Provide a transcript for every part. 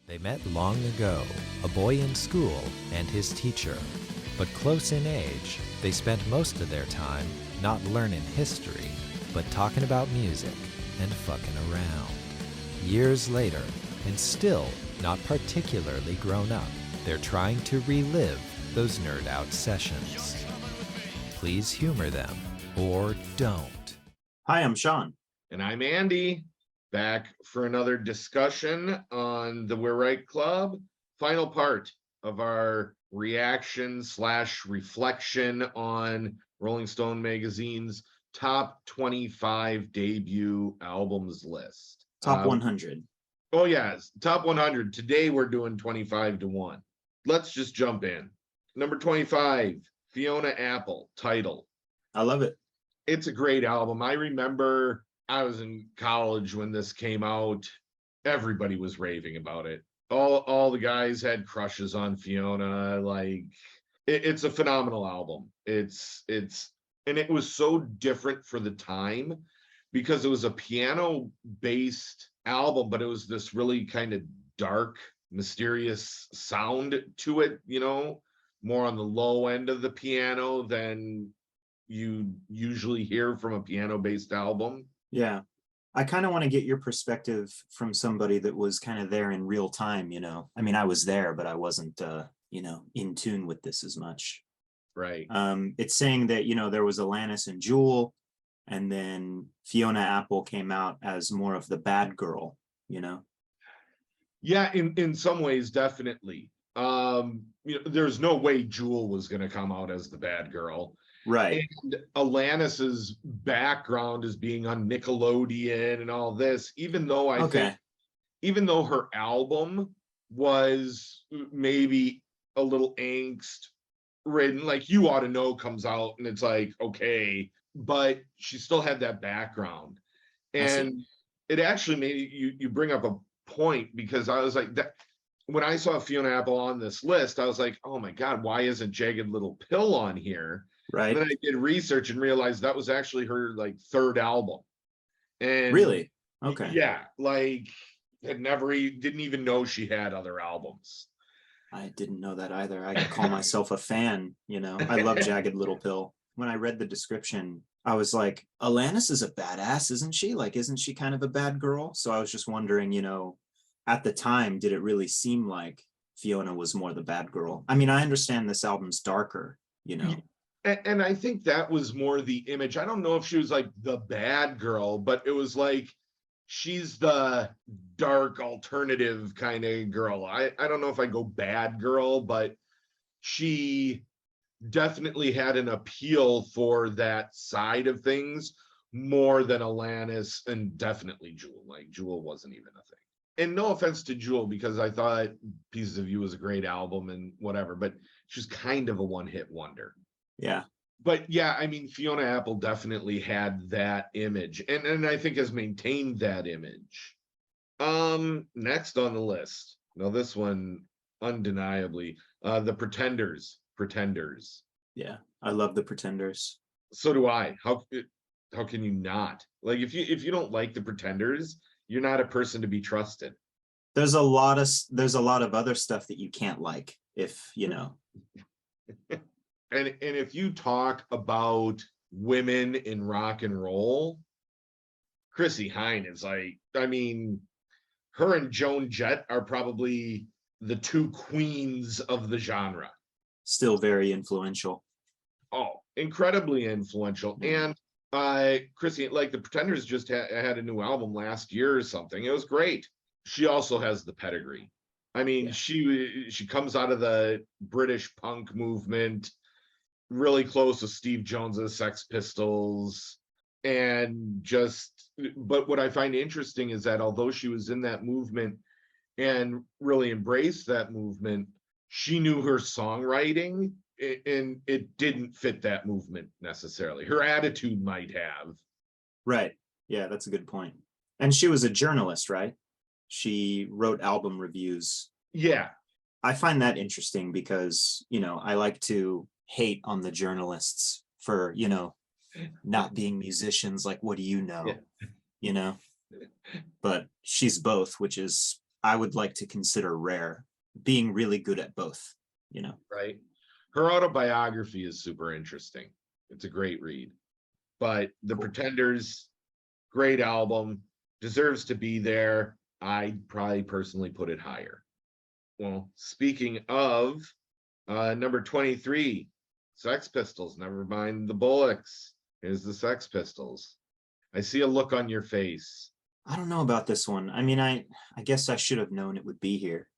They met long ago, a boy in school and his teacher. But close in age, they spent most of their time not learning history, but talking about music and fucking around. Years later, and still not particularly grown up, they're trying to relive those nerd out sessions. Please humor them, or don't. Hi, I'm Sean. And I'm Andy, back for another discussion on the We're Right Club, final part of our reaction/reflection on Rolling Stone magazine's top 25 debut albums list. Top 100. Oh, yes, top 100. Today we're doing 25 to 1. Let's just jump in. Number 25, Fiona Apple, Title. I love it. It's a great album. I remember I was in college when this came out. Everybody was raving about it. All the guys had crushes on Fiona. Like, it's a phenomenal album. And it was so different for the time because it was a piano-based album, but it was this really kind of dark, mysterious sound to it, you know, more on the low end of the piano than you usually hear from a piano-based album. Yeah. I kind of want to get your perspective from somebody that was kind of there in real time, you know. I mean, I was there, but I wasn't, in tune with this as much. Right. It's saying that, there was Alanis and Jewel, and then Fiona Apple came out as more of the bad girl, Yeah, in some ways, definitely. There's no way Jewel was going to come out as the bad girl. Right. And Alanis's background is being on Nickelodeon and all this, even though I think, even though her album was maybe a little angst ridden, like You Ought to Know comes out and it's like, okay, but she still had that background. And it actually made you bring up a point, because I was like, that when I saw Fiona Apple on this list, I was like, oh my God, why isn't Jagged Little Pill on here? Right. And then I did research and realized that was actually her third album. And really? Okay. Yeah, didn't even know she had other albums. I didn't know that either. I call myself a fan, I love Jagged Little Pill. When I read the description, I was like, Alanis is a badass, isn't she? Isn't she kind of a bad girl? So I was just wondering, at the time, did it really seem like Fiona was more the bad girl? I mean, I understand this album's darker, And I think that was more the image. I don't know if she was like the bad girl, but it was like she's the dark alternative kind of girl. I don't know if I go bad girl, but she definitely had an appeal for that side of things more than Alanis, and definitely Jewel. Like, Jewel wasn't even a thing. And no offense to Jewel, because I thought Pieces of You was a great album and whatever, but she's kind of a one-hit wonder. Yeah. But yeah, I mean, Fiona Apple definitely had that image, and I think has maintained that image. Next on the list. Now this one, undeniably, the Pretenders. Yeah, I love the Pretenders. So do I. How can you not? Like, if you don't like the Pretenders, you're not a person to be trusted. There's a lot of other stuff that you can't like, if And if you talk about women in rock and roll, Chrissie Hynde is like, I mean, her and Joan Jett are probably the two queens of the genre. Still very influential. Oh, incredibly influential. And Chrissie, like, the Pretenders just had a new album last year or something. It was great. She also has the pedigree. I mean, she comes out of the British punk movement, really close to Steve Jones's Sex Pistols, but what I find interesting is that although she was in that movement and really embraced that movement, she knew her songwriting, and it didn't fit that movement necessarily. Her attitude might have. Right. Yeah, that's a good point. And she was a journalist, right? She wrote album reviews. Yeah. I find that interesting because, I like to hate on the journalists for, not being musicians. Like, what do you know? Yeah. But she's both, which is I would like to consider rare, being really good at both, you know. Right. Her autobiography is super interesting. It's a great read. But The Cool. Pretenders, great album, deserves to be there. I'd probably personally put it higher. Well, speaking of number 23, Sex Pistols, never mind the Bullocks. Here's the Sex Pistols. I see a look on your face. I don't know about this one. I mean, I guess I should have known it would be here.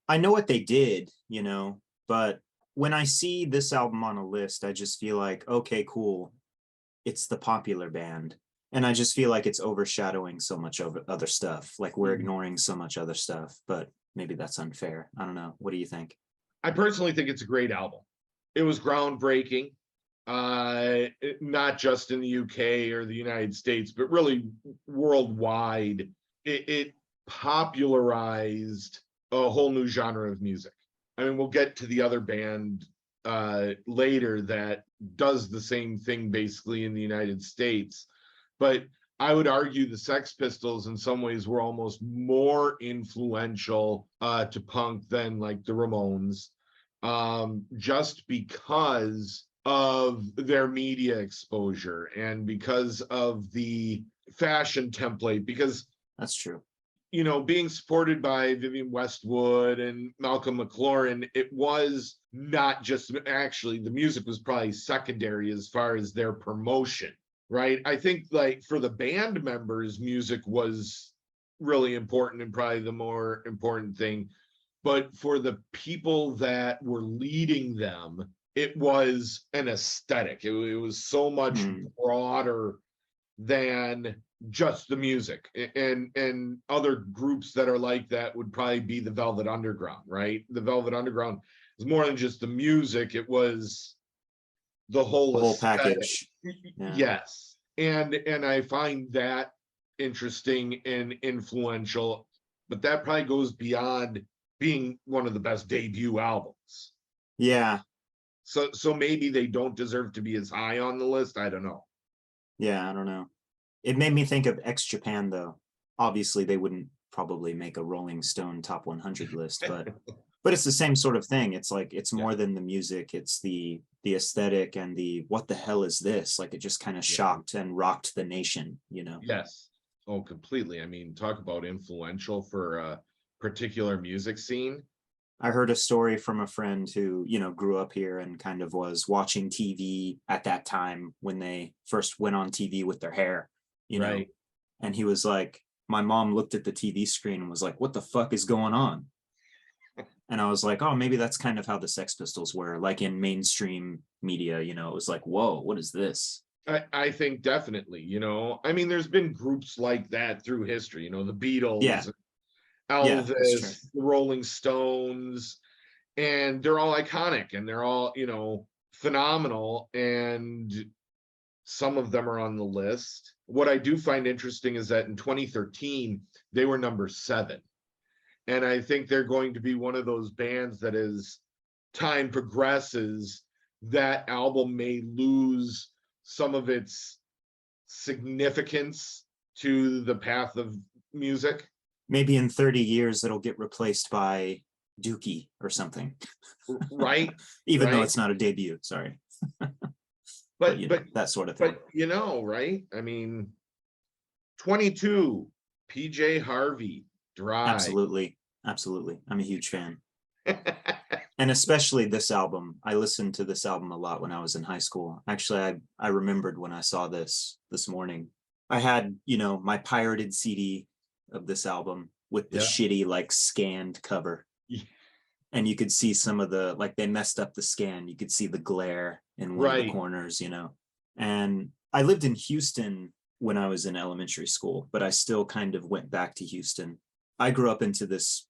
I know what they did, you know, but when I see this album on a list, I just feel like, okay, cool. It's the popular band. And I just feel like it's overshadowing so much of other stuff. Like we're ignoring so much other stuff, but maybe that's unfair. I don't know. What do you think? I personally think it's a great album. It was groundbreaking, not just in the UK or the United States, but really worldwide. It popularized a whole new genre of music. I mean, we'll get to the other band later that does the same thing basically in the United States. But I would argue the Sex Pistols in some ways were almost more influential to punk than like the Ramones, just because of their media exposure and because of the fashion template. Because that's true. You know, being supported by Vivienne Westwood and Malcolm McLaren, it was not just, actually the music was probably secondary as far as their promotion, right? I think like for the band members, music was really important and probably the more important thing. But for the people that were leading them, it was an aesthetic. It was so much broader than just the music. And other groups that are like that would probably be the Velvet Underground, right? The Velvet Underground is more than just the music. It was the whole package. Yeah. Yes. And I find that interesting and influential, but that probably goes beyond being one of the best debut albums. Yeah. So maybe they don't deserve to be as high on the list. I don't know. Yeah, I don't know. It made me think of X Japan, though. Obviously, they wouldn't probably make a Rolling Stone top 100 list, but it's the same sort of thing. It's like it's more than the music. It's the aesthetic and the what the hell is this? Like it just kind of shocked and rocked the nation, you know? Yes. Oh, completely. I mean, talk about influential for a particular music scene. I heard a story from a friend who, you know, grew up here and kind of was watching TV at that time when they first went on TV with their hair, you know, and he was like, my mom looked at the TV screen and was like, what the fuck is going on? And I was like, oh, maybe that's kind of how the Sex Pistols were, like in mainstream media, you know, it was like, whoa, what is this? I think definitely, you know, I mean, there's been groups like that through history, you know, the Beatles, Elvis, the Rolling Stones, and they're all iconic and they're all, you know, phenomenal. And some of them are on the list. What I do find interesting is that in 2013, they were number 7. And I think they're going to be one of those bands that as time progresses, that album may lose some of its significance to the path of music. Maybe in 30 years, it'll get replaced by Dookie or something. Right. Even though it's not a debut, sorry. but, you know, that sort of thing. But, you know, right? I mean, 22, PJ Harvey, Dry. Absolutely. I'm a huge fan. And especially this album. I listened to this album a lot when I was in high school. Actually, I remembered when I saw this morning. I had, you know, my pirated CD of this album with the shitty, like, scanned cover. Yeah. And you could see some of the, like, they messed up the scan. You could see the glare in one of the corners, you know. And I lived in Houston when I was in elementary school, but I still kind of went back to Houston. I grew up into this,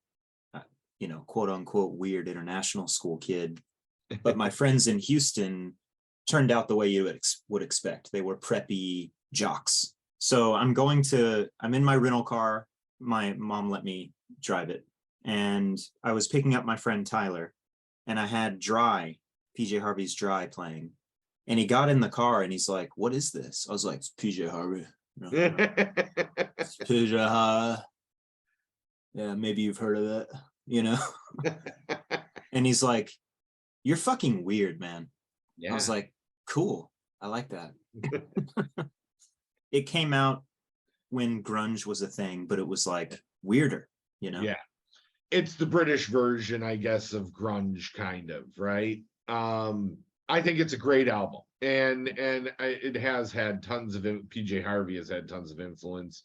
you know, quote unquote, weird international school kid. But my friends in Houston turned out the way you would expect. They were preppy jocks. So I'm in my rental car. My mom let me drive it. And I was picking up my friend Tyler, and I had PJ Harvey's Dry playing. And he got in the car and he's like, what is this? I was like, it's PJ Harvey. It's PJ Harvey. Yeah, maybe you've heard of it, you know? And he's like, you're fucking weird, man. I was Yeah. like, cool. I like that. It came out when grunge was a thing, but it was like weirder, you know? Yeah. It's the British version, I guess, of grunge, kind of, right? I think it's a great album, and it has had tons of PJ Harvey has had tons of influence.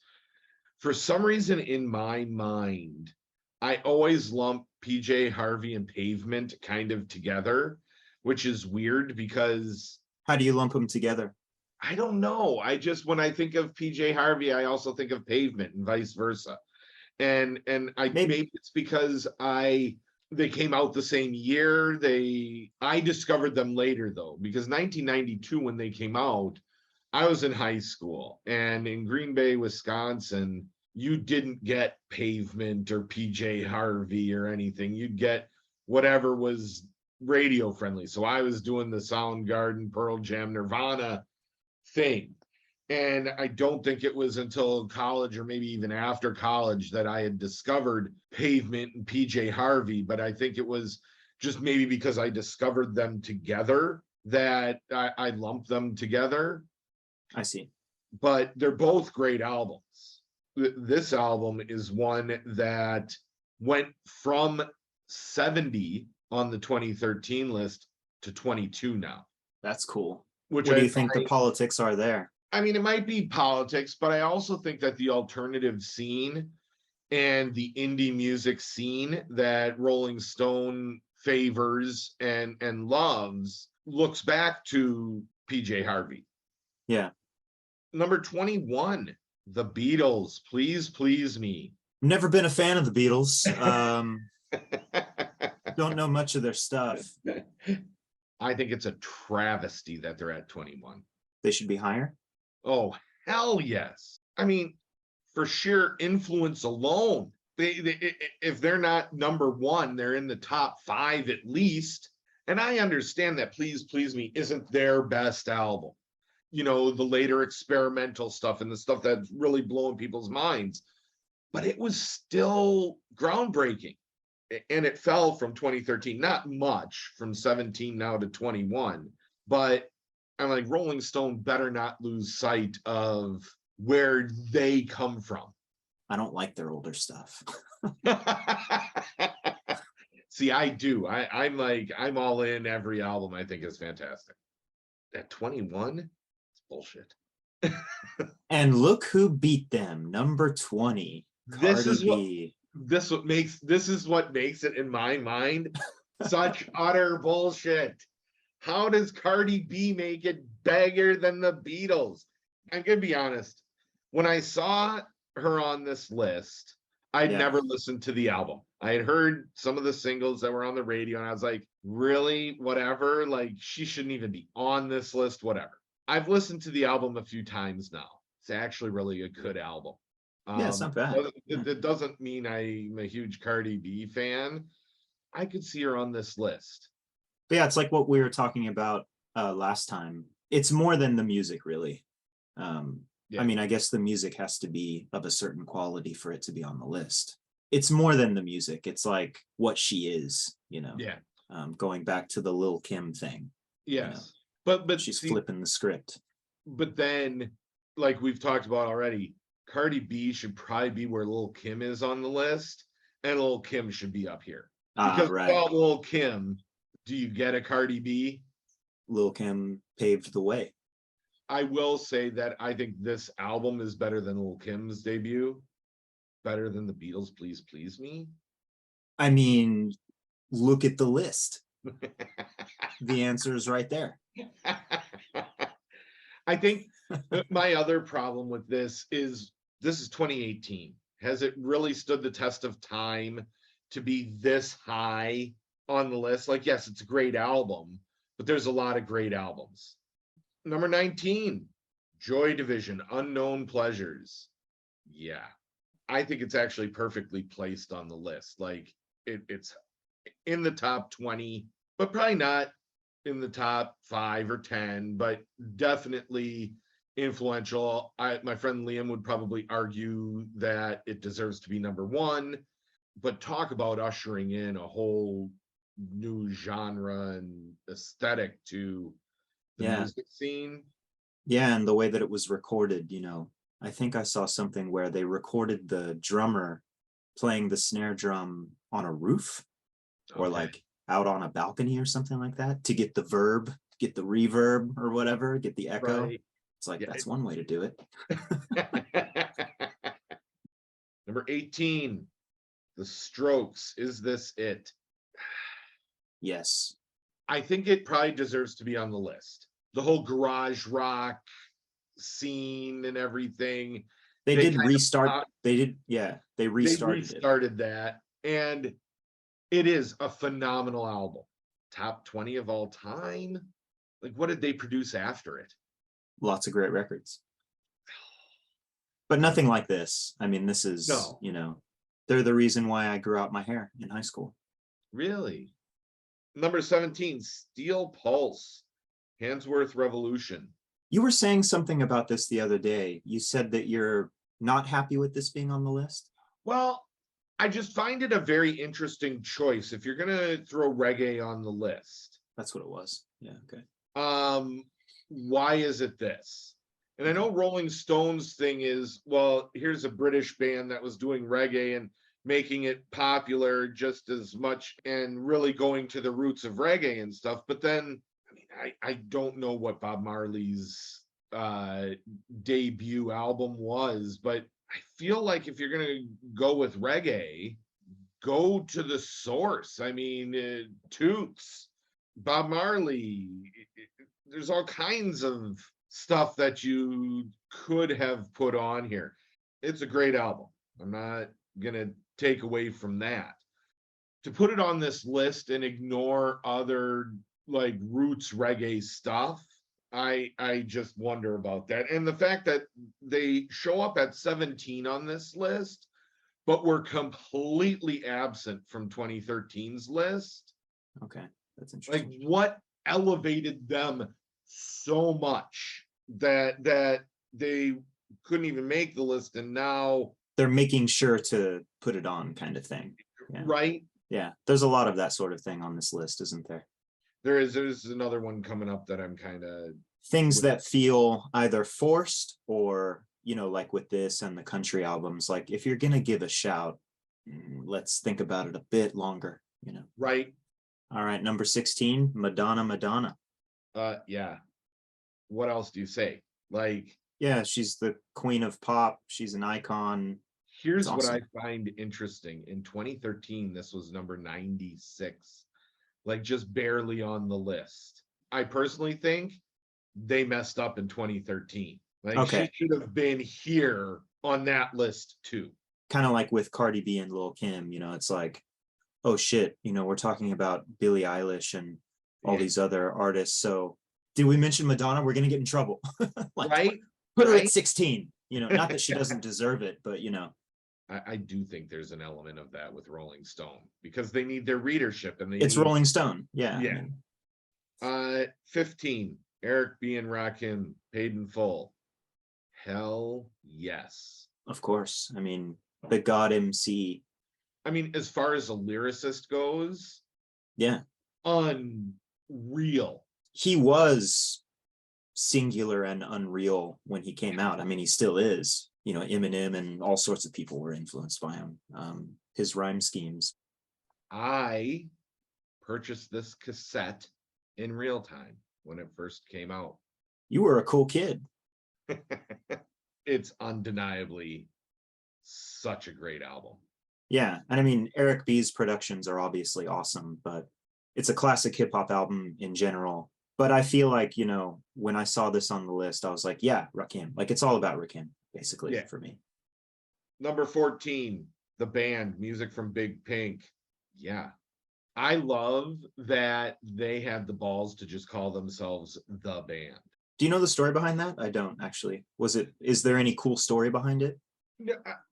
For some reason, in my mind, I always lump PJ Harvey and Pavement kind of together, which is weird because How do you lump them together? I don't know. I just, when I think of PJ Harvey, I also think of Pavement and vice versa. And maybe it's because they came out the same year. I discovered them later though, because 1992 when they came out, I was in high school, and in Green Bay, Wisconsin, you didn't get Pavement or PJ Harvey or anything. You'd get whatever was radio friendly. So I was doing the Soundgarden, Pearl Jam, Nirvana thing. And I don't think it was until college, or maybe even after college, that I had discovered Pavement and PJ Harvey. But I think it was just maybe because I discovered them together that I lumped them together. I see. But they're both great albums. This album is one that went from 70 on the 2013 list to 22 now. That's cool. Which what do you think the politics are there? I mean, it might be politics, but I also think that the alternative scene and the indie music scene that Rolling Stone favors and loves looks back to PJ Harvey. Yeah. Number 21, The Beatles, Please Please Me. Never been a fan of the Beatles. Don't know much of their stuff. I think it's a travesty that they're at 21. They should be higher. Oh, hell yes. I mean, for sheer influence alone, if they're not number one, they're in the top 5 at least. And I understand that Please Please Me isn't their best album. You know, the later experimental stuff and the stuff that's really blowing people's minds. But it was still groundbreaking. And it fell from 2013, not much, from 17 now to 21. But I'm like, Rolling Stone better not lose sight of where they come from. I don't like their older stuff. See, I do. I'm all in. Every album I think is fantastic. At 21, it's bullshit. And look who beat them, number 20. This is what makes it in my mind such utter bullshit. How does Cardi B make it bigger than the Beatles? I'm gonna be honest. When I saw her on this list, I'd never listened to the album. I had heard some of the singles that were on the radio, and I was like, really? Whatever. Like, she shouldn't even be on this list, whatever. I've listened to the album a few times now. It's actually really a good album. Yeah, it's not bad. It doesn't mean I'm a huge Cardi B fan. I could see her on this list. But yeah, it's like what we were talking about last time. It's more than the music, really. I mean, I guess the music has to be of a certain quality for it to be on the list. It's more than the music. It's like what she is, you know. Yeah. Going back to the Lil' Kim thing. Yes. You know, but she's flipping the script. But then, like we've talked about already, Cardi B should probably be where Lil' Kim is on the list, and Lil' Kim should be up here. Because without Lil' Kim, do you get a Cardi B? Lil' Kim paved the way. I will say that I think this album is better than Lil' Kim's debut, better than the Beatles' Please Please Me. I mean, look at the list. The answer is right there. I think my other problem with this is 2018. Has it really stood the test of time to be this high on the list? Like, yes, it's a great album, but there's a lot of great albums. Number 19, Joy Division, Unknown Pleasures. Yeah, I think it's actually perfectly placed on the list. Like, it's in the top 20, but probably not in the top 5 or 10, but definitely influential. My friend Liam would probably argue that it deserves to be number 1. but talk about ushering in a whole new genre and aesthetic to the Yeah. music scene. Yeah, and the way that it was recorded, I think I saw something where they recorded the drummer playing the snare drum on a roof or Okay. like out on a balcony or something like that to get the get the reverb or whatever, get the echo. Right. It's like, Yeah. that's one way to do it. Number 18, The Strokes. Is this it? Yes. I think it probably deserves to be on the list. The whole garage rock scene and everything. They did restart. They They restarted it. restarted that, and it is a phenomenal album. Top 20 of all time. Like, what did they produce after it? Lots of great records. But nothing like this. I mean, this is, No. They're the reason why I grew out my hair in high school. Really? Number 17, Steel Pulse, Handsworth Revolution. You were saying something about this the other day. You said that you're not happy with this being on the list. Well, I just find it a very interesting choice. If you're gonna throw reggae on the list, that's what it was. Yeah. Okay. Why is it this? And I know Rolling Stones thing is, well, here's a British band that was doing reggae and making it popular just as much and really going to the roots of reggae and stuff. But then, I mean, I don't know what Bob Marley's debut album was, but I feel like if you're going to go with reggae, go to the source. I mean, Toots, Bob Marley, there's all kinds of stuff that you could have put on here. It's a great album. I'm not going to take away from that. To put it on this list and ignore other like roots reggae stuff, I just wonder about that. And the fact that they show up at 17 on this list, but were completely absent from 2013's list. Okay, that's interesting. Like, what elevated them so much that they couldn't even make the list, and now they're making sure to put it on, kind of thing. Yeah. Right? Yeah, there's a lot of that sort of thing on this list, isn't there? There's another one coming up that I'm kind of things that feel either forced or, like with this and the country albums, like if you're gonna give a shout, let's think about it a bit longer, Right. All right, number 16, Madonna. Yeah. What else do you say? Like, yeah, she's the queen of pop. She's an icon. Here's awesome. What I find interesting. In 2013, this was number 96, like just barely on the list. I personally think they messed up in 2013. Like, she should have been here on that list too. Kind of like with Cardi B and Lil Kim, it's like, oh shit, we're talking about Billie Eilish and all these other artists. So did we mention Madonna? We're going to get in trouble. Like, right? Put her at 16, not that she doesn't deserve it, but I do think there's an element of that with Rolling Stone because they need their readership and it's Rolling Stone. Yeah. Yeah. 15, Eric B. and Rakim, Paid in Full. Hell yes. Of course. I mean, the God MC. I mean, as far as a lyricist goes, yeah, unreal. He was singular and unreal when he came out. I mean, he still is. Eminem and all sorts of people were influenced by him. His rhyme schemes. I purchased this cassette in real time when it first came out. You were a cool kid. It's undeniably such a great album. Yeah, and I mean, Eric B's productions are obviously awesome, but it's a classic hip hop album in general. But I feel like, when I saw this on the list, I was like, yeah, Rakim. Like, it's all about Rakim, basically, for me. Number 14, The Band, music from Big Pink. Yeah. I love that they had the balls to just call themselves The Band. Do you know the story behind that? I don't, actually. Is there any cool story behind it?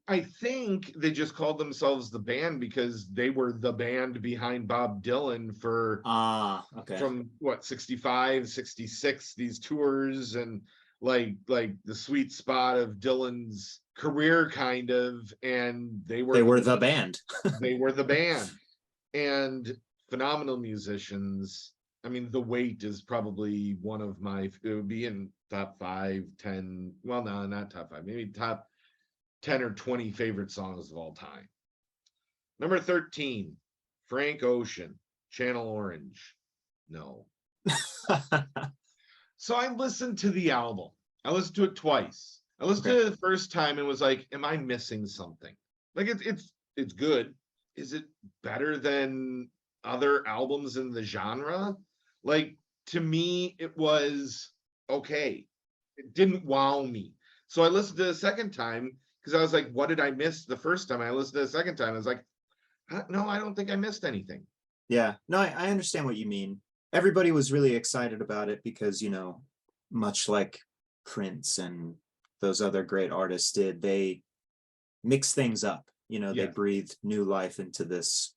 I think they just called themselves The Band because they were the band behind Bob Dylan for from 65, 66, these tours and like the sweet spot of Dylan's career, kind of, and they were the band. They were the band, and phenomenal musicians. I mean, The Wait is probably one of my, it would be in top 5, 10, well, no, not top 5, maybe top 10 or 20 favorite songs of all time. Number 13, Frank Ocean, Channel Orange. No. So I listened to the album. I listened to it twice. I listened to it the first time and was like, am I missing something? Like it's good. Is it better than other albums in the genre? Like, to me, it was okay. It didn't wow me. So I listened to it the second time because I was like, what did I miss the first time? I listened to it the second time. I was like, no, I don't think I missed anything. Yeah, no, I understand what you mean. Everybody was really excited about it because, much like Prince and those other great artists did, they mixed things up. They breathed new life into this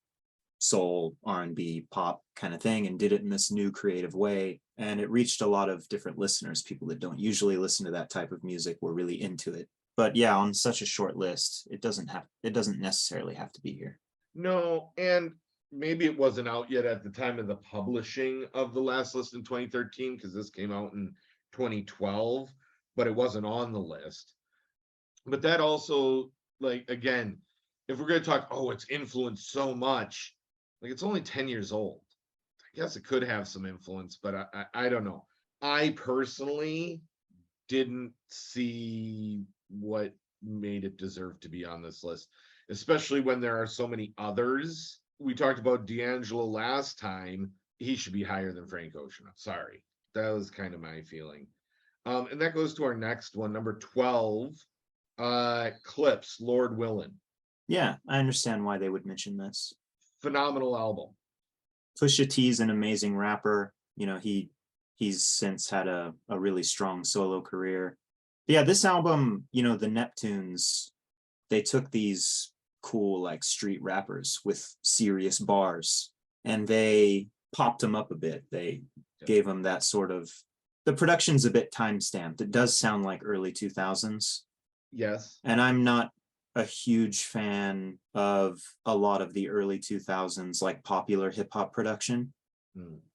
soul, R&B, pop kind of thing, and did it in this new creative way. And it reached a lot of different listeners. People that don't usually listen to that type of music were really into it. But yeah, on such a short list, it doesn't necessarily have to be here. No, and maybe it wasn't out yet at the time of the publishing of the last list in 2013, because this came out in 2012, but it wasn't on the list. But that also, like, again, if we're going to talk, it's influenced so much, like, it's only 10 years old. I guess it could have some influence, but I don't know. I personally didn't see what made it deserve to be on this list, especially when there are so many others. We talked about D'Angelo last time. He should be higher than Frank Ocean. Sorry. That was kind of my feeling. And that goes to our next one, number 12, Clips, Lord Willin'. Yeah, I understand why they would mention this. Phenomenal album. Pusha T's an amazing rapper. He's since had a really strong solo career. Yeah, this album, the Neptunes, they took these cool like street rappers with serious bars and they popped them up a bit. They gave them that sort of, the production's a bit time stamped. It does sound like early 2000s. Yes. And I'm not a huge fan of a lot of the early 2000s like popular hip hop production.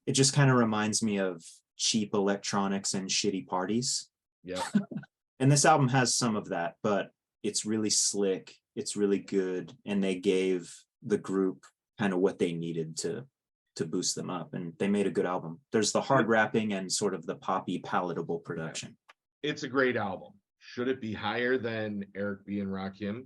It just kind of reminds me of cheap electronics and shitty parties. Yeah. And this album has some of that, but it's really slick. It's really good. And they gave the group kind of what they needed to boost them up. And they made a good album. There's the hard rapping and sort of the poppy, palatable production. It's a great album. Should it be higher than Eric B. and Rakim?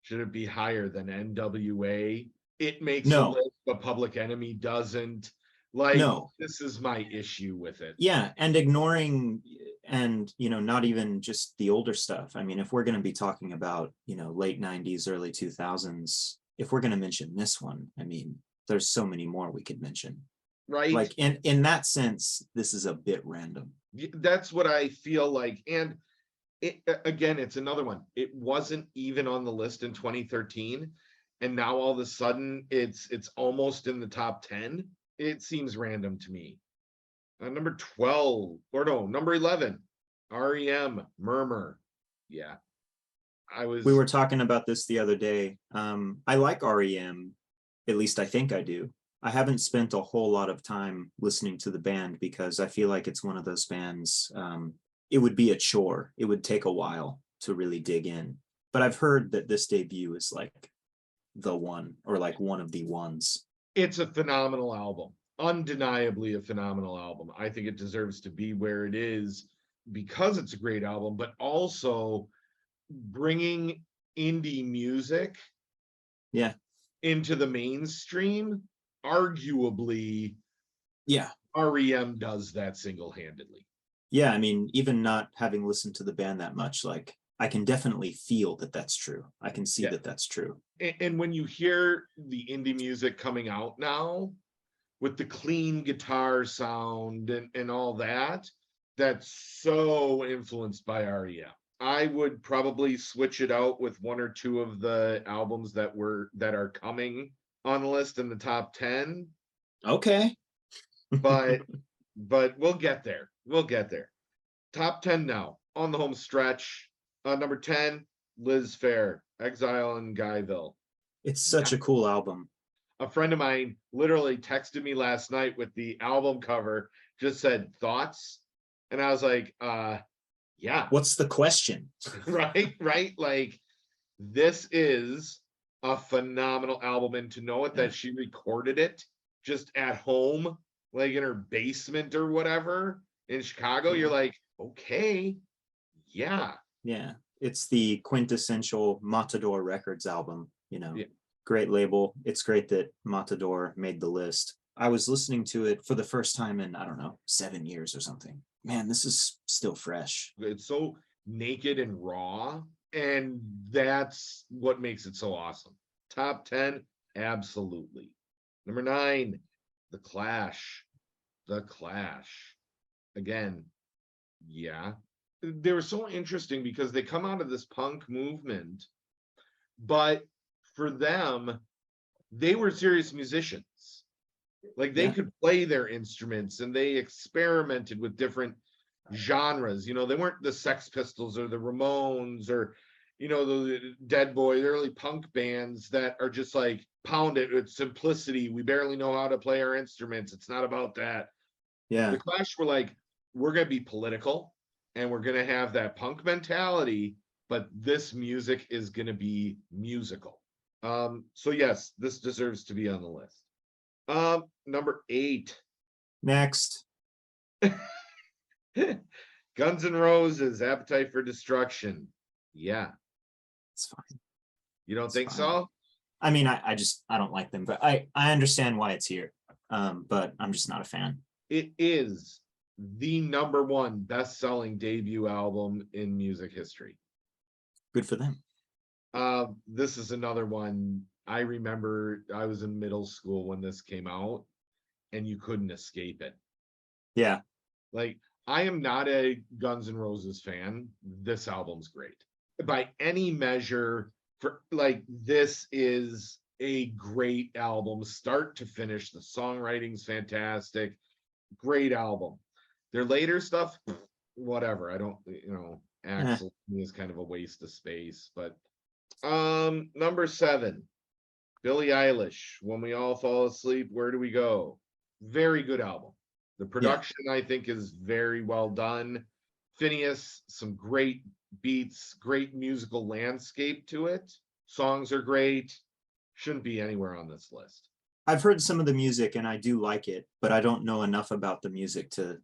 Should it be higher than NWA? It makes a list, but Public Enemy doesn't. Like, this is my issue with it. Yeah, and ignoring, and not even just the older stuff. I mean, if we're going to be talking about late 90s, early 2000s, if we're going to mention this one, I mean, there's so many more we could mention. Right. Like in that sense, this is a bit random. That's what I feel like. And again, it's another one. It wasn't even on the list in 2013, and now all of a sudden it's almost in the top 10. It seems random to me. Number 12, or no, number 11, REM, Murmur. Yeah, we were talking about this the other day. I like REM, at least I think I do. I haven't spent a whole lot of time listening to the band because I feel like it's one of those bands, it would be a chore. It would take a while to really dig in. But I've heard that this debut is like the one, or like one of the ones. It's a phenomenal album. Undeniably a phenomenal album. I think it deserves to be where it is because it's a great album, but also bringing indie music into the mainstream. Arguably, REM does that single-handedly. Yeah, I mean, even not having listened to the band that much, like, I can definitely feel that that's true. I can see that that's true. And when you hear the indie music coming out now with the clean guitar sound and all that, that's so influenced by REM. I would probably switch it out with one or two of the albums that are coming on the list in the top 10. Okay. but we'll get there. Top 10 now. on the home stretch. Number 10, Liz Phair, Exile in Guyville. It's such a cool album. A friend of mine literally texted me last night with the album cover, just said thoughts. And I was like, yeah. What's the question? Right. Like, this is a phenomenal album. And to know it that she recorded it just at home, like in her basement or whatever in Chicago, you're like, okay, yeah. Yeah. It's the quintessential Matador Records album, you know. Yeah. Great label. It's great that Matador made the list. I was listening to it for the first time in, I don't know, 7 years or something. Man, this is still fresh. It's so naked and raw, and that's what makes it so awesome. Top 10, absolutely. Number 9, The Clash. The Clash. Again, yeah. They were so interesting because they come out of this punk movement, but for them, they were serious musicians. Like, they could play their instruments, and they experimented with different genres. You know, they weren't the Sex Pistols or the Ramones or, you know, the Dead Boy, the early punk bands that are just like, pound it with simplicity. We barely know how to play our instruments. It's not about that. Yeah. The Clash were like, we're going to be political and we're going to have that punk mentality, but this music is going to be musical. So yes, this deserves to be on the list. Number 8. Next. Guns N' Roses, Appetite for Destruction. Yeah. It's fine. You don't think fine. so? I mean, I don't like them, but I understand why it's here. But I'm just not a fan. It is the number 1 best-selling debut album in music history. Good for them. This is another one. I remember I was in middle school when this came out, and you couldn't escape it. Yeah. Like, I am not a Guns N' Roses fan. This album's great. By any measure, for like, this is a great album, start to finish. The songwriting's fantastic. Great album. Their later stuff, whatever. I don't, you know, Axl is kind of a waste of space. But number 7, Billie Eilish, When We All Fall Asleep, Where Do We Go? Very good album. The production, I think, is very well done. Phineas, some great beats, great musical landscape to it. Songs are great. Shouldn't be anywhere on this list. I've heard some of the music and I do like it, but I don't know enough about the music to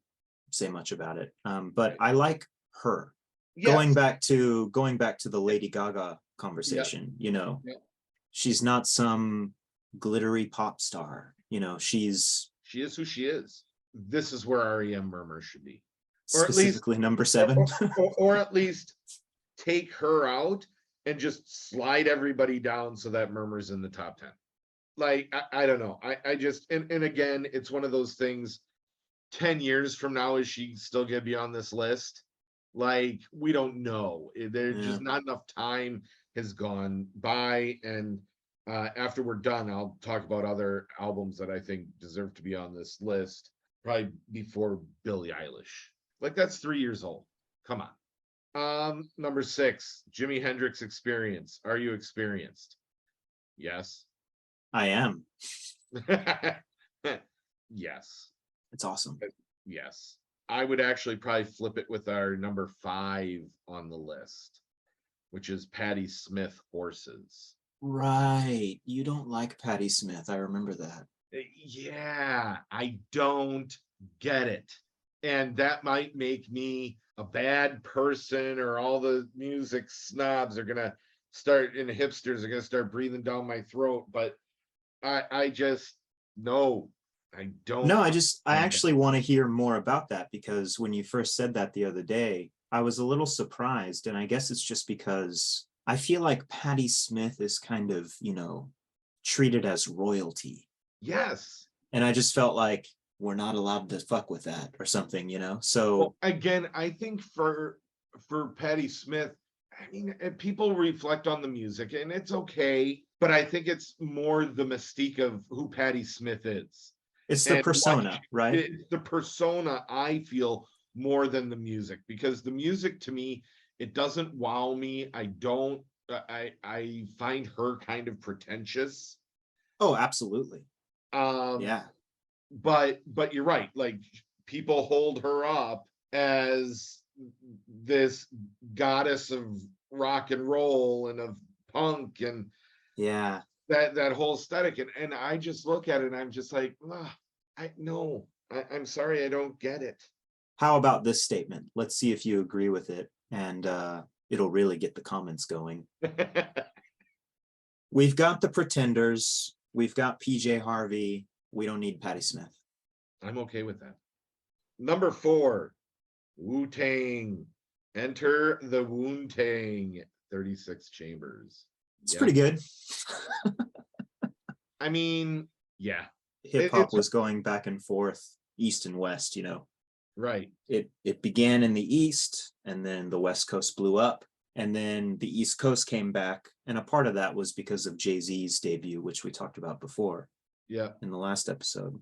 say much about it. But I like her. Yes. Going back to the Lady Gaga conversation, you know, she's not some glittery pop star. You know, she is who she is. This is where REM Murmur should be, or specifically at least, number 7, or at least take her out and just slide everybody down so that Murmur's in the top 10. Like, I don't know. I just, and again, it's one of those things. 10 years from now, is she still gonna be on this list? Like, we don't know. There's just not enough time has gone by, and after we're done, I'll talk about other albums that I think deserve to be on this list, probably before Billie Eilish. Like, that's 3 years old. Come on. Number 6, Jimi Hendrix Experience. Are you experienced? Yes. I am. Yes. It's awesome. Yes. I would actually probably flip it with our number 5 on the list, which is Patti Smith, Horses. Right. You don't like Patti Smith. I remember that. Yeah, I don't get it. And that might make me a bad person, or all the music snobs are going to start, and hipsters are going to start breathing down my throat. But I just, no, I don't. No, I actually want to hear more about that, because when you first said that the other day, I was a little surprised. And I guess it's just because I feel like Patti Smith is kind of, you know, treated as royalty. Yes. And I just felt like we're not allowed to fuck with that or something, you know? So well, again, I think for Patti Smith, I mean, people reflect on the music and it's okay, but I think it's more the mystique of who Patti Smith is. It's the persona, right? It's the persona, I feel, more than the music, because the music to me, it doesn't wow me. I find her kind of pretentious. Oh, absolutely. Yeah. But you're right. Like, people hold her up as this goddess of rock and roll and of punk and Yeah. that whole aesthetic. And I just look at it and I'm just like, I'm sorry, I don't get it. How about this statement? Let's see if you agree with it, and it'll really get the comments going. We've got the Pretenders. We've got PJ Harvey. We don't need Patti Smith. I'm okay with that. Number 4, Wu-Tang. Enter the Wu-Tang, 36 Chambers. It's pretty good. I mean, yeah. Hip hop was going back and forth, east and west, you know. Right. It began in the east, and then the West Coast blew up, and then the East Coast came back. And a part of that was because of Jay-Z's debut, which we talked about before. Yeah. In the last episode.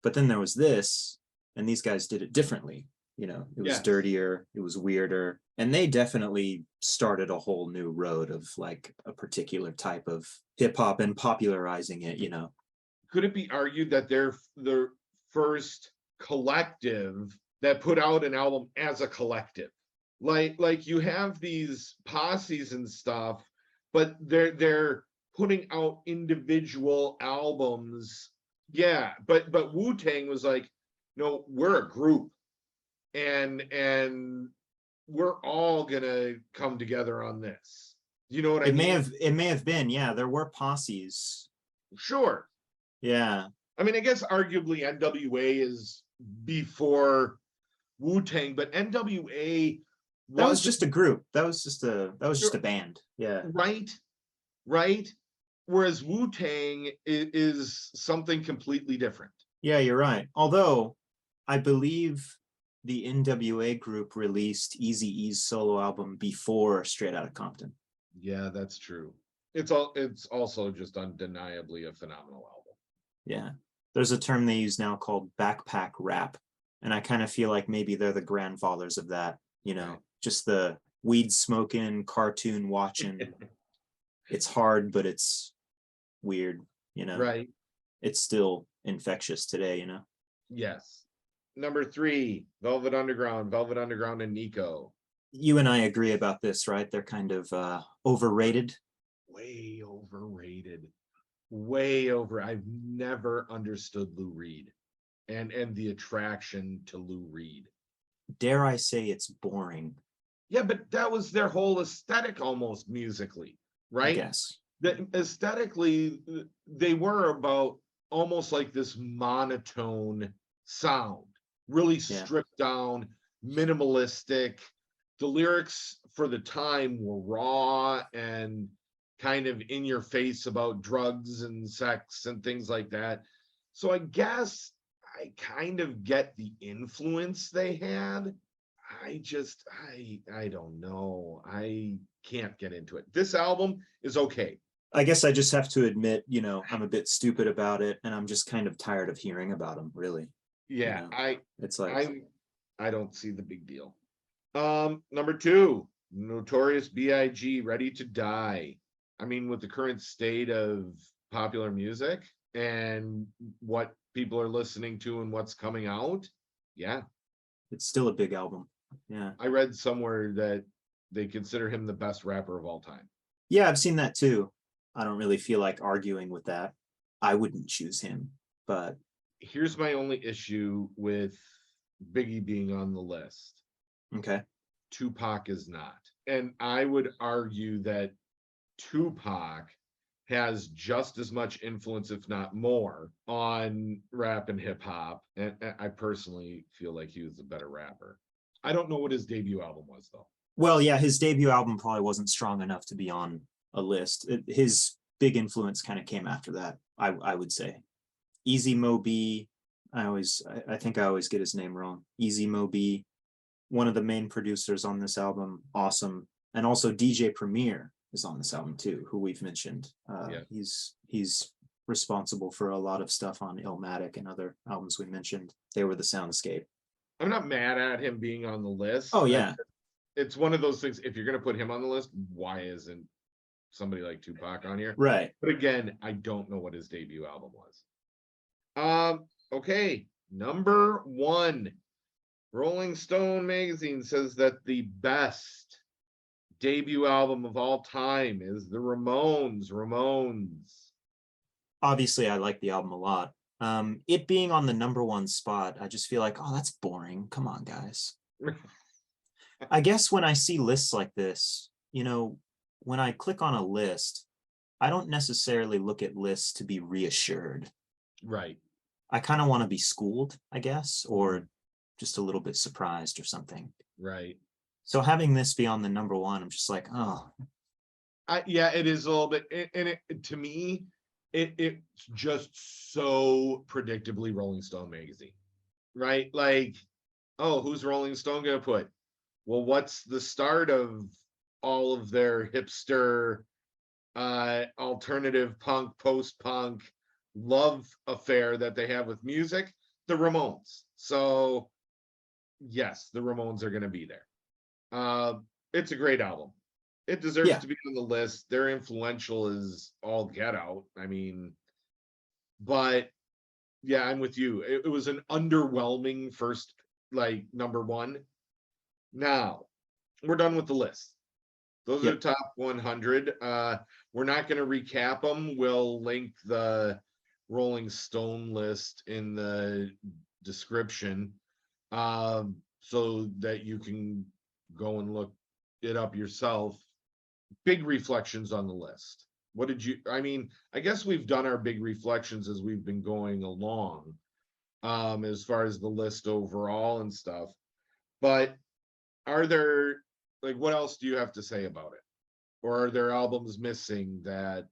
But then there was this, and these guys did it differently. You know, it was dirtier, it was weirder, and they definitely started a whole new road of like a particular type of hip hop and popularizing it, you know. Could it be argued that they're the first collective that put out an album as a collective? Like you have these posses and stuff, but they're putting out individual albums. Yeah, but Wu-Tang was like, no, we're a group, and we're all gonna come together on this. You know what I mean? It may have been, yeah. There were posses. Sure. Yeah. I mean, I guess arguably NWA is before Wu-Tang, but NWA that was just a group. That was just a band. Yeah. Right. Whereas Wu-Tang is something completely different. Yeah, you're right. Although I believe the NWA group released Eazy-E's solo album before Straight Outta Compton. Yeah, that's true. It's also just undeniably a phenomenal album. Yeah. There's a term they use now called backpack rap. And I kind of feel like maybe they're the grandfathers of that, you know, just the weed smoking, cartoon watching. It's hard, but it's weird, you know. Right. It's still infectious today, you know. Yes. Number 3, Velvet Underground and Nico. You and I agree about this, right? They're kind of overrated. Way overrated. Way over. I've never understood Lou Reed and the attraction to Lou Reed. Dare I say it's boring? Yeah, but that was their whole aesthetic almost musically, right? Yes. Aesthetically, they were about almost like this monotone sound, really stripped down, minimalistic. The lyrics for the time were raw and kind of in your face about drugs and sex and things like that. So I guess I kind of get the influence they had. I don't know. I can't get into it. This album is okay. I guess I just have to admit, you know, I'm a bit stupid about it, and I'm just kind of tired of hearing about them, really. Yeah, you know? I don't see the big deal. Number 2, Notorious B.I.G. Ready to Die. I mean, with the current state of popular music and what people are listening to and what's coming out, yeah. It's still a big album. Yeah. I read somewhere that they consider him the best rapper of all time. Yeah, I've seen that too. I don't really feel like arguing with that. I wouldn't choose him, but here's my only issue with Biggie being on the list. Okay. Tupac is not. And I would argue that Tupac has just as much influence, if not more, on rap and hip hop. And I personally feel like he was a better rapper. I don't know what his debut album was, though. Well, yeah, his debut album probably wasn't strong enough to be on a list. His big influence kind of came after that, I would say. Easy Mo B, I think I always get his name wrong. Easy Mo B, one of the main producers on this album, awesome. And also DJ Premier is on this album too, who we've mentioned. He's responsible for a lot of stuff on Illmatic and other albums we mentioned. They were the soundscape. I'm not mad at him being on the list. Oh yeah. It's one of those things. If you're going to put him on the list, why isn't somebody like Tupac on here? Right. But again, I don't know what his debut album was. Okay, number 1. Rolling Stone magazine says that the best debut album of all time is the Ramones. Obviously, I like the album a lot. It being on the number 1 spot, I just feel like, oh, that's boring. Come on, guys. I guess when I see lists like this, when I click on a list, I don't necessarily look at lists to be reassured. Right. I kind of want to be schooled, I guess, or just a little bit surprised or something. Right. So having this be on the number 1, I'm just like, oh. Yeah, it is a little bit, and to me, it's just so predictably Rolling Stone magazine, right? Like, oh, who's Rolling Stone gonna put? Well, what's the start of all of their hipster, alternative punk, post-punk love affair that they have with music? The Ramones. So yes, the Ramones are going to be there. It's a great album. It deserves to be on the list. They're influential as all get out. I mean, but yeah, I'm with you. It was an underwhelming first, like, number 1. Now we're done with the list. Those are the top 100. We're not going to recap them. We'll link the Rolling Stone list in the description, so that you can go and look it up yourself. Big reflections on the list. What did you, I mean, I guess we've done our big reflections as we've been going along, as far as the list overall and stuff. But are there, like, what else do you have to say about it? Or are there albums missing that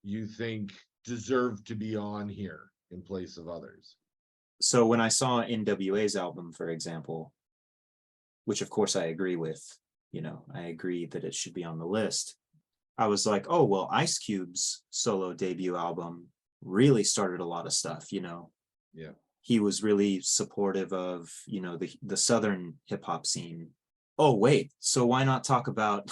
you think deserve to be on here in place of others? So when I saw NWA's album, for example, which of course I agree with, I agree that it should be on the list. I was like, oh, well, Ice Cube's solo debut album really started a lot of stuff, Yeah. He was really supportive of, the Southern hip hop scene. Oh, wait, so why not talk about,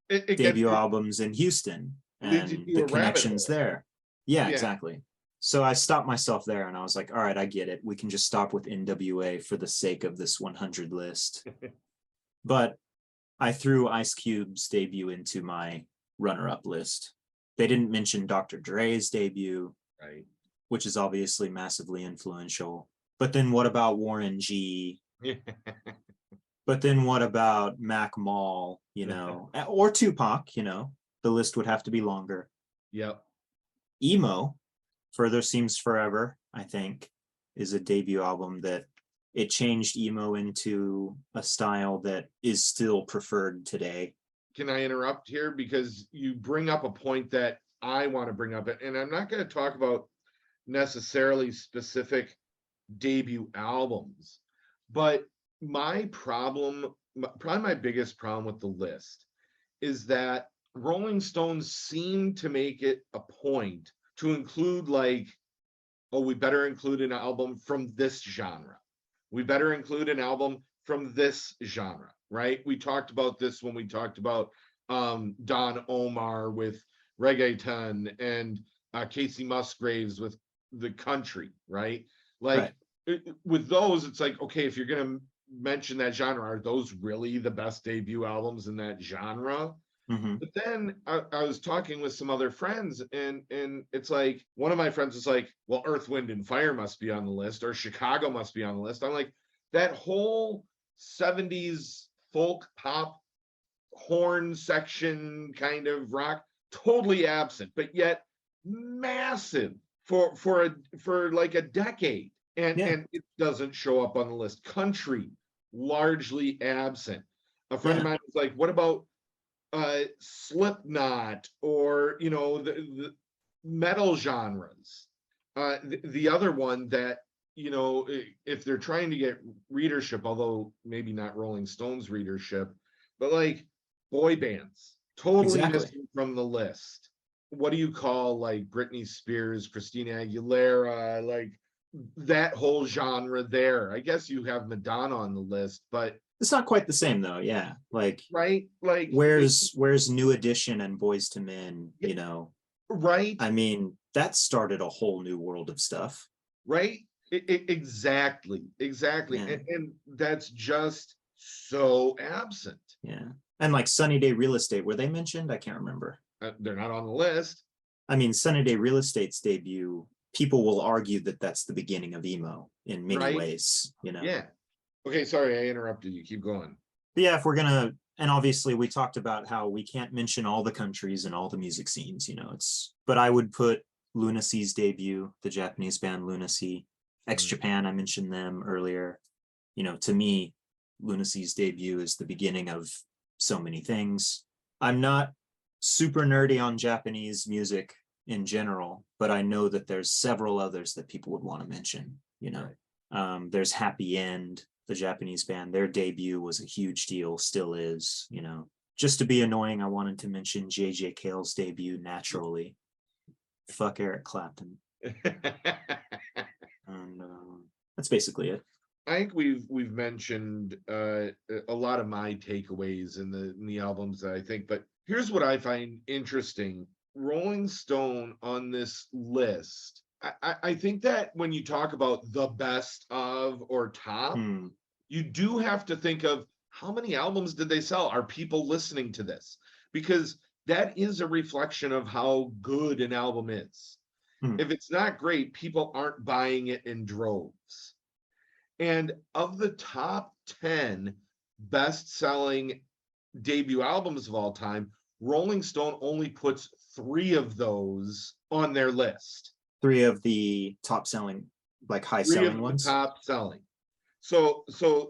debut albums in Houston and the connections there? Yeah, exactly. So I stopped myself there and I was like, all right, I get it. We can just stop with NWA for the sake of this 100 list. But I threw Ice Cube's debut into my runner-up list. They didn't mention Dr. Dre's debut, right, which is obviously massively influential. But then what about Warren G? But then what about Mac Mall, or Tupac, the list would have to be longer. Yep. Emo, Further Seems Forever, I think, is a debut album that it changed emo into a style that is still preferred today. Can I interrupt here? Because you bring up a point that I want to bring up, and I'm not going to talk about necessarily specific debut albums, but my problem, probably my biggest problem with the list, is that Rolling Stones seem to make it a point to include, like, oh, we better include an album from this genre. We better include an album from this genre, right? We talked about this when we talked about Don Omar with reggaeton and Casey Musgraves with the country, right? Like, with those, it's like, okay, if you're going to mention that genre, are those really the best debut albums in that genre? Mm-hmm. But then I was talking with some other friends, and it's like, one of my friends was like, well, Earth, Wind, and Fire must be on the list, or Chicago must be on the list. I'm like, that whole 70s folk pop horn section kind of rock, totally absent, but yet massive for like a decade. And it doesn't show up on the list. Country, largely absent. A friend of mine was like, what about Slipknot, or the metal genres? The other one that, if they're trying to get readership, although maybe not Rolling Stones readership, but like boy bands, totally missing from the list. What do you call, like, Britney Spears, Christina Aguilera, like that whole genre there. I guess you have Madonna on the list, but It's not quite the same though. Yeah. Like right, like where's New Edition and Boys to Men, Yeah. you know? right, I mean, that started a whole new world of stuff. right. Exactly, exactly, Yeah. and that's just so absent. Yeah. And like Sunny Day Real Estate, were they mentioned? I can't remember. They're not on the list. I mean, Sunny Day Real Estate's debut, people will argue that that's the beginning of emo in many Right. ways, you know? Yeah. Okay, sorry, I interrupted you. Keep going. But yeah, if we're gonna, and obviously we talked about how we can't mention all the countries and all the music scenes, you know, but I would put Lunacy's debut, the Japanese band Lunacy, X Japan, I mentioned them earlier. You know, to me, Lunacy's debut is the beginning of so many things. I'm not super nerdy on Japanese music in general, but I know that there's several others that people would want to mention, you know. There's Happy End, the Japanese band. Their debut was a huge deal, still is, you know. Just to be annoying, I wanted to mention JJ Cale's debut, Naturally. Fuck Eric Clapton. And that's basically it. I think we've mentioned a lot of my takeaways in the albums that I think, but here's what I find interesting. Rolling Stone on this list, I think that when you talk about the best of or top, you do have to think of how many albums did they sell? Are people listening to this? Because that is a reflection of how good an album is. If it's not great, people aren't buying it in droves. And of the top 10 best-selling debut albums of all time, Rolling Stone only puts 3 of those on their list. 3 of the top selling, like high selling ones. Top selling. So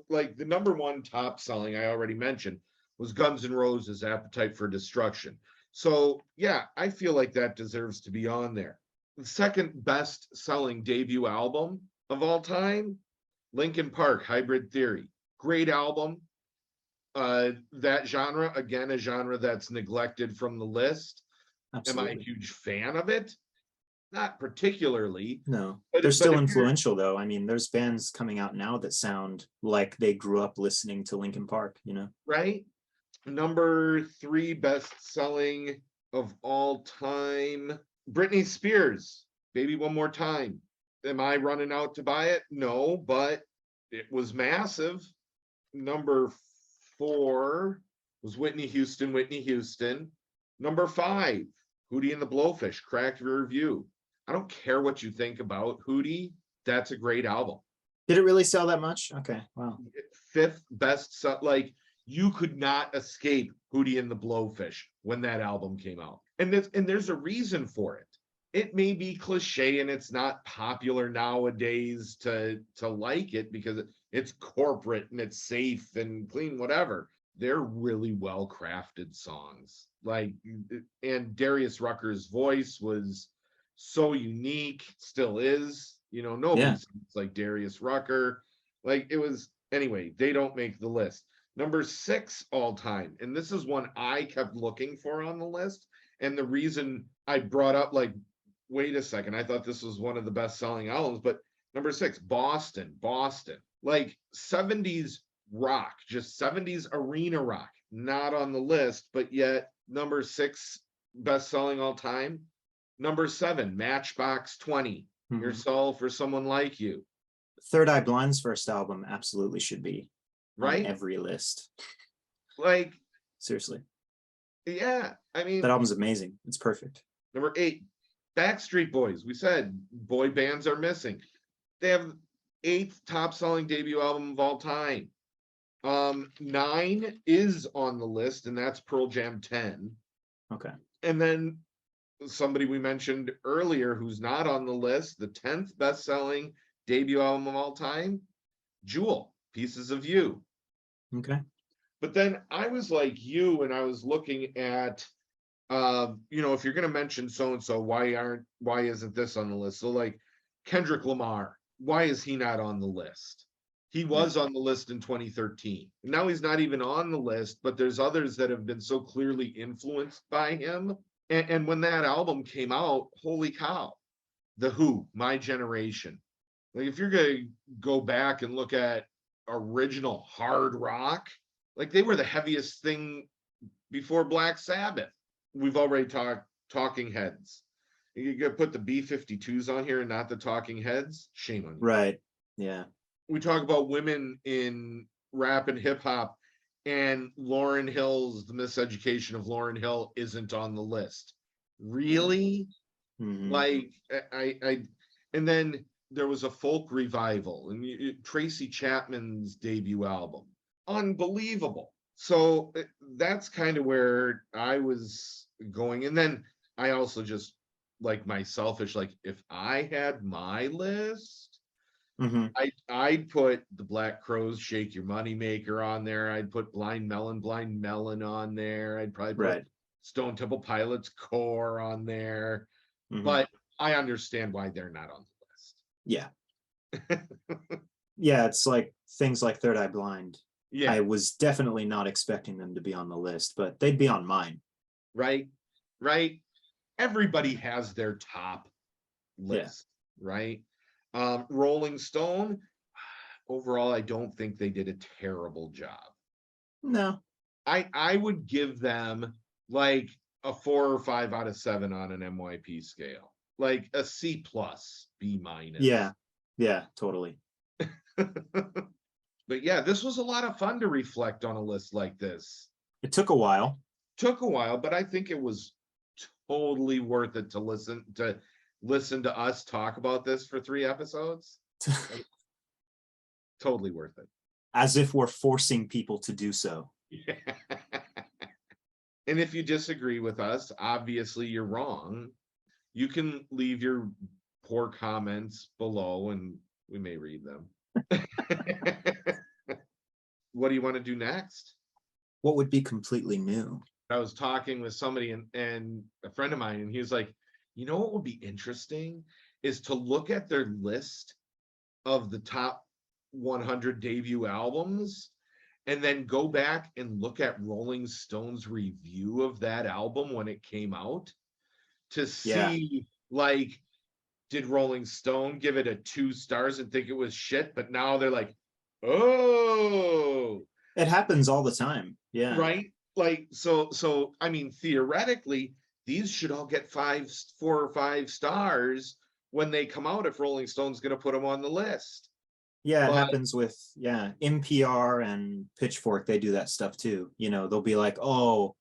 like the number 1 top selling I already mentioned was Guns N' Roses' Appetite for Destruction. So yeah, I feel like that deserves to be on there. The second best selling debut album of all time, Linkin Park, Hybrid Theory. Great album. That genre, again, a genre that's neglected from the list. Absolutely. Am I a huge fan of it? Not particularly. No, they're still influential though. I mean, there's bands coming out now that sound like they grew up listening to Linkin Park, you know? Right? Number 3 best selling of all time, Britney Spears, Baby One More Time. Am I running out to buy it? No, but it was massive. Number 4 was Whitney Houston, Whitney Houston. Number 5, Hootie and the Blowfish, Cracked Rear View. I don't care what you think about Hootie. That's a great album. Did it really sell that much? Okay, wow. 5th best, like you could not escape Hootie and the Blowfish when that album came out. And there's a reason for it. It may be cliche and it's not popular nowadays to like it because it's corporate and it's safe and clean, whatever. They're really well crafted songs. Like, and Darius Rucker's voice was so unique, still is. You know, nobody sounds like Darius Rucker. Like it was, anyway, they don't make the list. Number 6 all time, and this is one I kept looking for on the list. And the reason I brought up, like, wait a second, I thought this was one of the best selling albums, but number 6, Boston, like 70s rock, just 70s arena rock, not on the list, but yet number 6 best selling all time. Number 7, Matchbox 20, Yourself or Someone Like You. Third Eye Blind's first album absolutely should be right on every list. Like, seriously. Yeah, I mean, that album's amazing. It's perfect. Number 8, Backstreet Boys. We said boy bands are missing. They have 8th top selling debut album of all time. 9 is on the list, and that's Pearl Jam 10. Okay. And then somebody we mentioned earlier who's not on the list, the 10th best selling debut album of all time, Jewel, Pieces of You. Okay. But then I was like you, and I was looking at, you know, if you're going to mention so-and-so, why isn't this on the list? So like Kendrick Lamar, why is he not on the list? He was on the list in 2013. Now he's not even on the list, but there's others that have been so clearly influenced by him. And when that album came out, holy cow, The Who, My Generation, Like if you're gonna go back and look at original hard rock, like they were the heaviest thing before Black Sabbath. We've already talked Talking Heads. You could put the B-52s on here and not the Talking Heads. Shame on you. Right. Yeah. We talk about women in rap and hip hop, and Lauryn Hill's The Miseducation of Lauryn Hill isn't on the list. Really? Mhm. Like I and then there was a folk revival, and Tracy Chapman's debut album, unbelievable. So that's kind of where I was going. And then I also just, like, my selfish, like, if I had my list, Mhm. I'd put the Black Crowes Shake Your Money Maker on there. I'd put Blind Melon on there. I'd probably put Right. Stone Temple Pilots Core on there. Mhm. But I understand why they're not on the list. Yeah. Yeah, it's like things like Third Eye Blind. Yeah, I was definitely not expecting them to be on the list, but they'd be on mine. right. Everybody has their top list, right? Rolling Stone, overall, I don't think they did a terrible job. No. I would give them like a 4 or 5 out of 7 on an MYP scale, like a C+, B-. Yeah, totally. But yeah, this was a lot of fun to reflect on a list like this. It took a while. Took a while, but I think it was totally worth it to listen to us talk about this for 3 episodes. Totally worth it. As if we're forcing people to do so. Yeah. And if you disagree with us, obviously you're wrong. You can leave your poor comments below and we may read them. What do you want to do next? What would be completely new? I was talking with somebody and a friend of mine, and he was like, you know what would be interesting is to look at their list of the top 100 debut albums and then go back and look at Rolling Stone's review of that album when it came out to see, like, did Rolling Stone give it a 2 stars and think it was shit? But now they're like, oh, it happens all the time. Yeah. Right. Like, so, I mean, theoretically, these should all get 4 or 5 stars when they come out if Rolling Stone's going to put them on the list. Yeah, it happens with NPR and Pitchfork. They do that stuff too. You know, they'll be like, "Oh,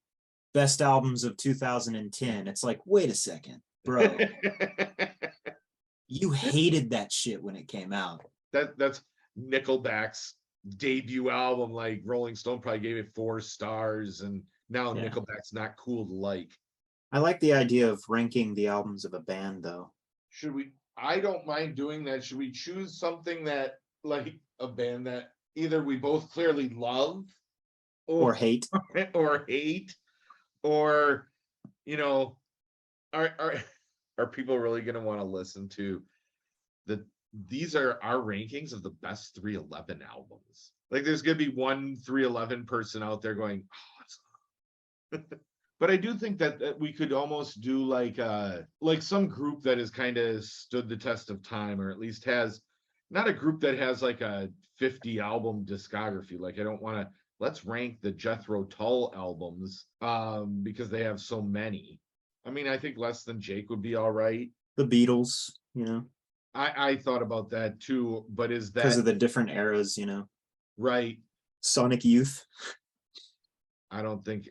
best albums of 2010." It's like, wait a second, bro. You hated that shit when it came out. That's Nickelback's debut album. Like, Rolling Stone probably gave it 4 stars, and now Nickelback's not cool to like. I like the idea of ranking the albums of a band, though. Should we? I don't mind doing that. Should we choose something that, like, a band that either we both clearly love or hate, or, you know, are people really going to want to listen to these are our rankings of the best 311 albums? Like, there's going to be one 311 person out there going, oh, it's but I do think that we could almost do like some group that has kind of stood the test of time, or at least has not a group that has like a 50 album discography. Like, I don't want to, let's rank the Jethro Tull albums because they have so many. I mean, I think Less Than Jake would be all right. The Beatles, you know. I thought about that too, but is that because of the different eras, you know? Right. Sonic Youth. I don't think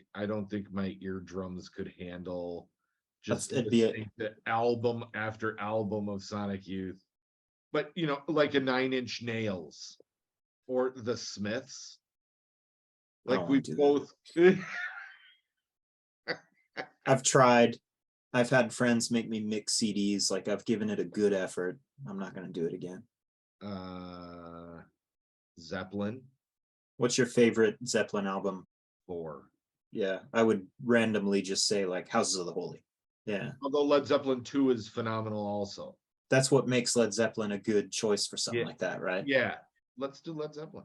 my eardrums could handle just the album after album of Sonic Youth. But, you know, like a 9 Inch Nails or the Smiths. Like, we both I've tried. I've had friends make me mix CDs. Like, I've given it a good effort. I'm not going to do it again. Zeppelin. What's your favorite Zeppelin album? 4. Yeah, I would randomly just say, like, Houses of the Holy. Yeah. Although Led Zeppelin 2 is phenomenal also. That's what makes Led Zeppelin a good choice for something like that, right? Yeah. Let's do Led Zeppelin.